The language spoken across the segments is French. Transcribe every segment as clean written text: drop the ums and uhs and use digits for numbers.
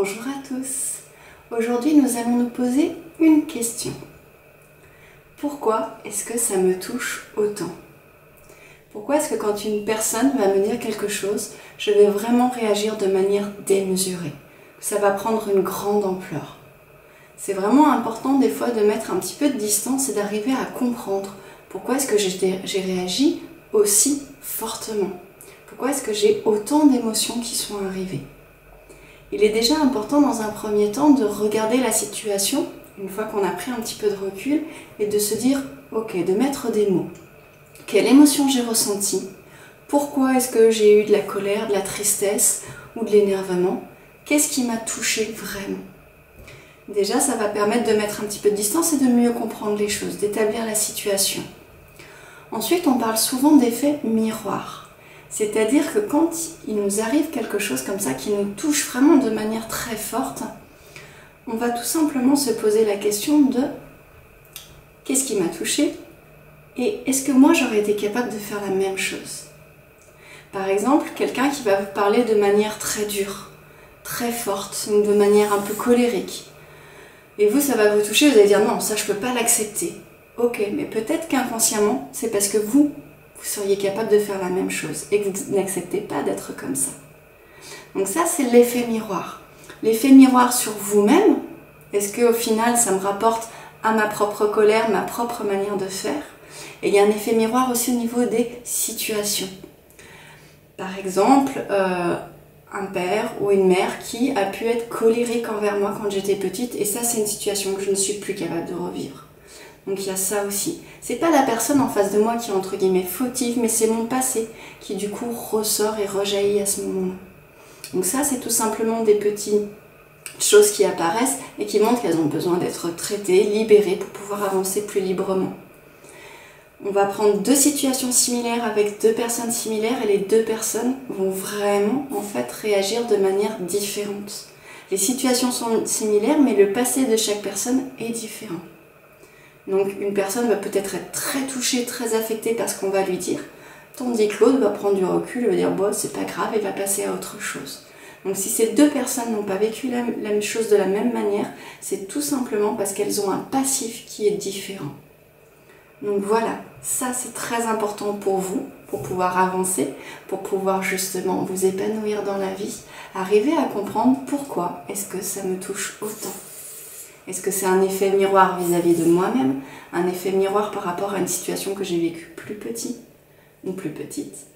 Bonjour à tous. Aujourd'hui, nous allons nous poser une question. Pourquoi est-ce que ça me touche autant? Pourquoi est-ce que quand une personne va me dire quelque chose, je vais vraiment réagir de manière démesurée? Ça va prendre une grande ampleur. C'est vraiment important des fois de mettre un petit peu de distance et d'arriver à comprendre pourquoi est-ce que j'ai réagi aussi fortement. Pourquoi est-ce que j'ai autant d'émotions qui sont arrivées? Il est déjà important dans un premier temps de regarder la situation, une fois qu'on a pris un petit peu de recul, et de se dire, ok, de mettre des mots. Quelle émotion j'ai ressentie? Pourquoi est-ce que j'ai eu de la colère, de la tristesse ou de l'énervement? Qu'est-ce qui m'a touché vraiment? Déjà, ça va permettre de mettre un petit peu de distance et de mieux comprendre les choses, d'établir la situation. Ensuite, on parle souvent d'effet miroir. C'est-à-dire que quand il nous arrive quelque chose comme ça qui nous touche vraiment de manière très forte, on va tout simplement se poser la question de qu'est-ce qui m'a touché et est-ce que moi j'aurais été capable de faire la même chose? Par exemple, quelqu'un qui va vous parler de manière très dure, très forte, ou de manière un peu colérique. Et vous, ça va vous toucher, vous allez dire non, ça je peux pas l'accepter. Ok, mais peut-être qu'inconsciemment, c'est parce que vous seriez capable de faire la même chose et que vous n'acceptez pas d'être comme ça. Donc ça, c'est l'effet miroir. L'effet miroir sur vous-même, est-ce qu'au final, ça me rapporte à ma propre colère, ma propre manière de faire? Et il y a un effet miroir aussi au niveau des situations. Par exemple, un père ou une mère qui a pu être colérique envers moi quand j'étais petite, et ça, c'est une situation que je ne suis plus capable de revivre. Donc il y a ça aussi. C'est pas la personne en face de moi qui est entre guillemets fautive, mais c'est mon passé qui du coup ressort et rejaillit à ce moment-là. Donc ça, c'est tout simplement des petites choses qui apparaissent et qui montrent qu'elles ont besoin d'être traitées, libérées pour pouvoir avancer plus librement. On va prendre deux situations similaires avec deux personnes similaires et les deux personnes vont vraiment en fait réagir de manière différente. Les situations sont similaires, mais le passé de chaque personne est différent. Donc une personne va peut-être être très touchée, très affectée par ce qu'on va lui dire, tandis que l'autre va prendre du recul et va dire bon, c'est pas grave et va passer à autre chose. Donc si ces deux personnes n'ont pas vécu la même chose de la même manière, c'est tout simplement parce qu'elles ont un passif qui est différent. Donc voilà, ça c'est très important pour vous, pour pouvoir avancer, pour pouvoir justement vous épanouir dans la vie, arriver à comprendre pourquoi est-ce que ça me touche autant. Est-ce que c'est un effet miroir vis-à-vis de moi-même, un effet miroir par rapport à une situation que j'ai vécue plus petit ou plus petite,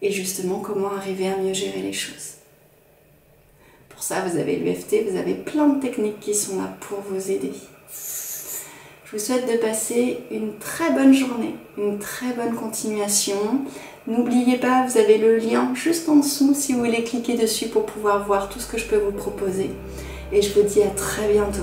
et justement comment arriver à mieux gérer les choses. Pour ça, vous avez l'EFT, vous avez plein de techniques qui sont là pour vous aider. Je vous souhaite de passer une très bonne journée, une très bonne continuation. N'oubliez pas, vous avez le lien juste en dessous si vous voulez cliquer dessus pour pouvoir voir tout ce que je peux vous proposer. Et je vous dis à très bientôt.